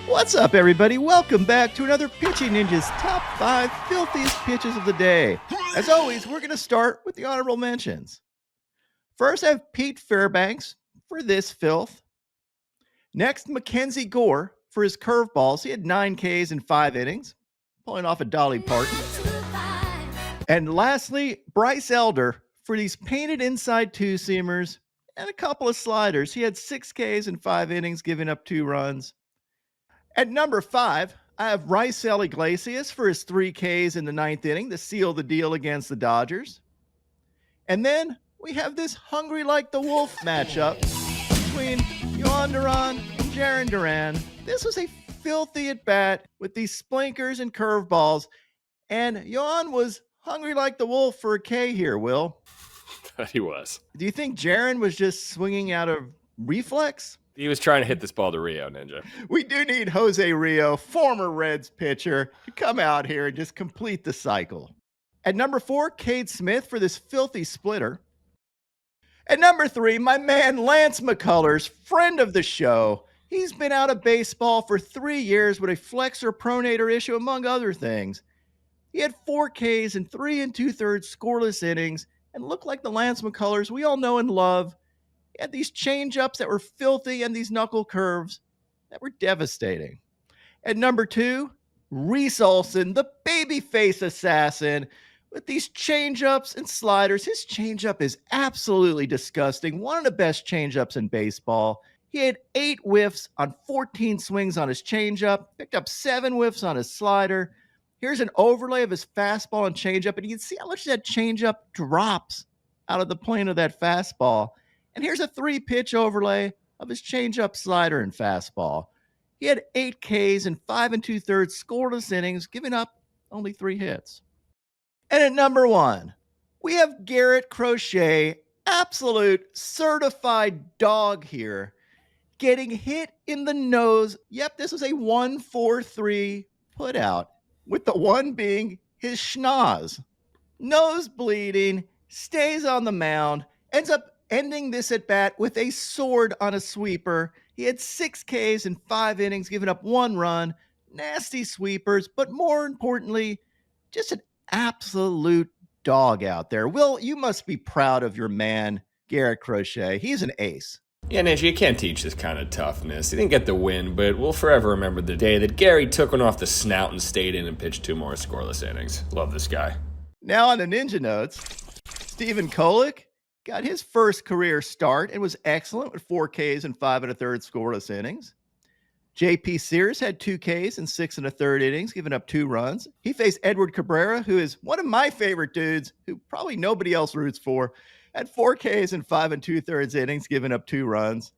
What's up, everybody? Welcome back to another Pitching Ninjas Top 5 Filthiest Pitches of the Day. As always, we're going to start with the honorable mentions. First, I have Pete Fairbanks for this filth. Next, McKenzie Gore for his curveballs. He had 9 Ks in 5 innings, pulling off a Dolly Parton. And lastly, Bryce Elder for these painted inside two-seamers and a couple of sliders. He had 6 Ks in 5 innings, giving up 2 runs. At number 5, I have Raisel Iglesias for his 3 Ks in the 9th inning to seal the deal against the Dodgers. And then we have this hungry like the wolf matchup between Jhoan Duran and Jhoan Duran. This was a filthy at bat with these splinkers and curveballs, and Jhoan was hungry like the wolf for a K here, Will. He was. Do you think Jhoan was just swinging out of reflex? He was trying to hit this ball to Rio, Ninja. We do need Jose Rio, former Reds pitcher, to come out here and just complete the cycle. At number 4, Cade Smith for this filthy splitter. At number 3, my man Lance McCullers, friend of the show. He's been out of baseball for 3 years with a flexor pronator issue, among other things. He had 4 Ks in 3 2/3 scoreless innings and looked like the Lance McCullers we all know and love. He had these changeups that were filthy and these knuckle curves that were devastating. At number 2, Reese Olson, the babyface assassin, with these changeups and sliders. His changeup is absolutely disgusting. One of the best changeups in baseball. He had 8 whiffs on 14 swings on his changeup, picked up 7 whiffs on his slider. Here's an overlay of his fastball and changeup, and you can see how much that changeup drops out of the plane of that fastball. And here's a 3-pitch overlay of his changeup, slider, and fastball. He had 8 Ks in 5 2/3 scoreless innings, giving up only 3 hits. And at number 1, we have Garrett Crochet, absolute certified dog here, getting hit in the nose. Yep, this was a 1-4-3 put out, with the one being his schnoz. Nose bleeding, stays on the mound, ends up ending this at bat with a sword on a sweeper. He had 6 Ks in 5 innings, giving up 1 run, nasty sweepers, but more importantly, just an absolute dog out there. Will, you must be proud of your man, Garrett Crochet. He's an ace. Yeah, Ninja, you can't teach this kind of toughness. He didn't get the win, but we'll forever remember the day that Gary took one off the snout and stayed in and pitched 2 more scoreless innings. Love this guy. Now on the Ninja Notes, Stephen Kolek got his first career start and was excellent with 4 Ks in 5 1/3 scoreless innings. J.P. Sears had 2 Ks in 6 1/3 innings, giving up 2 runs. He faced Edward Cabrera, who is one of my favorite dudes, who probably nobody else roots for, had 4 Ks in 5 2/3 innings, giving up 2 runs.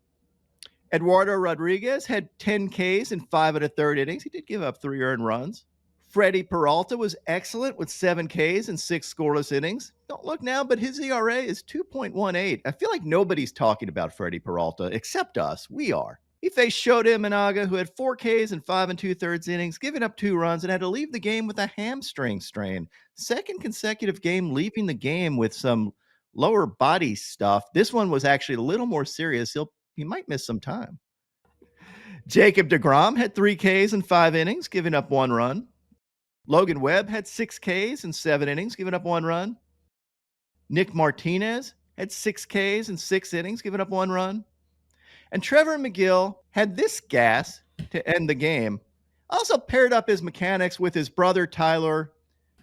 Eduardo Rodriguez had 10 Ks in 5 1/3 innings. He did give up 3 earned runs. Freddie Peralta was excellent with 7 Ks in 6 scoreless innings. Don't look now, but his ERA is 2.18. I feel like nobody's talking about Freddie Peralta except us. We are. He faced Shota Imanaga, who had 4 Ks in 5 2/3 innings, giving up 2 runs, and had to leave the game with a hamstring strain. Second consecutive game leaving the game with some lower body stuff. This one was actually a little more serious. He might miss some time. Jacob deGrom had 3 Ks in 5 innings, giving up 1 run. Logan Webb had 6 Ks in 7 innings, giving up 1 run. Nick Martinez had 6 Ks in 6 innings, giving up 1 run. And Trevor McGill had this gas to end the game. Also paired up his mechanics with his brother Tyler.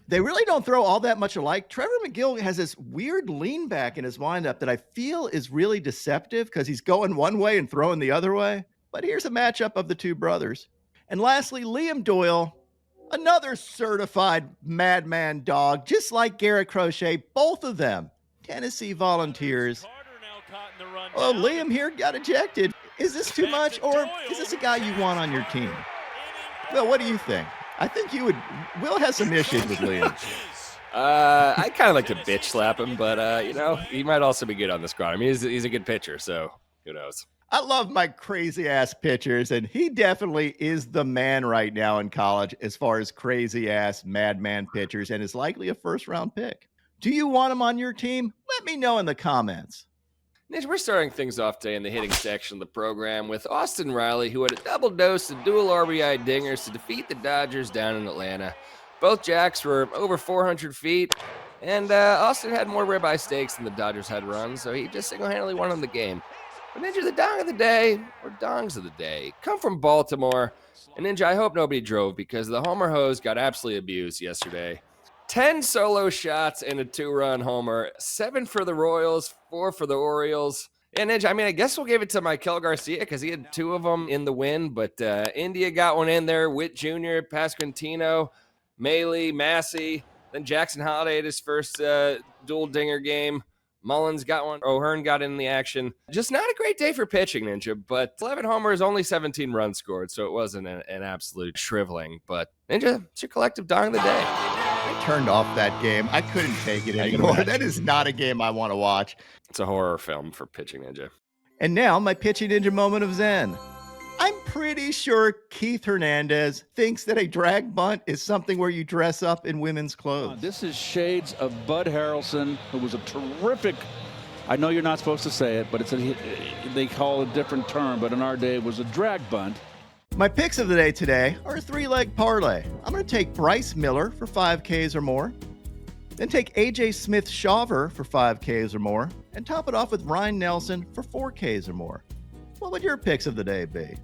They really don't throw all that much alike. Trevor McGill has this weird lean back in his windup that I feel is really deceptive because he's going one way and throwing the other way. But here's a matchup of the 2 brothers. And lastly, Liam Doyle, another certified madman dog, just like Garrett Crochet, both of them Tennessee Volunteers. Oh, Liam here got ejected. Is this too much, or is this a guy you want on your team? Well, what do you think? I think you would. Will has some issues with Liam. I kind of like to bitch slap him, but, he might also be good on the squad. I mean, he's a good pitcher, so who knows? I love my crazy-ass pitchers, and he definitely is the man right now in college as far as crazy-ass madman pitchers, and is likely a first-round pick. Do you want him on your team? Let me know in the comments. Ninja, we're starting things off today in the hitting section of the program with Austin Riley, who had a double dose of dual RBI dingers to defeat the Dodgers down in Atlanta. Both jacks were over 400 feet, and Austin had more ribeye steaks than the Dodgers had runs, so he just single-handedly won on the game. But Ninja, the dong of the day, or dongs of the day, come from Baltimore. And Ninja, I hope nobody drove because the homer hose got absolutely abused yesterday. 10 solo shots and a 2-run homer, 7 for the Royals, 4 for the Orioles. And Ninja, I guess we'll give it to Maikel Garcia because he had 2 of them in the win, but India got one in there, Witt Jr., Pasquantino, Maley, Massey, then Jackson Holiday had his first dual dinger game. Mullins got one. O'Hearn got in the action. Just not a great day for pitching, Ninja, but 11 homers, only 17 runs scored, so it wasn't an absolute shriveling. But Ninja, it's your collective dong of the day. I turned off that game. I couldn't take it anymore. That is not a game I want to watch. It's a horror film for pitching, Ninja. And now my pitching ninja moment of Zen. I'm pretty sure Keith Hernandez thinks that a drag bunt is something where you dress up in women's clothes. This is shades of Bud Harrelson, who was a terrific, I know you're not supposed to say it, but they call it a different term, but in our day it was a drag bunt. My picks of the day today are a 3-leg parlay. I'm going to take Bryce Miller for 5 Ks or more, then take AJ Smith-Shawver for 5 Ks or more, and top it off with Ryan Nelson for 4 Ks or more. What would your picks of the day be?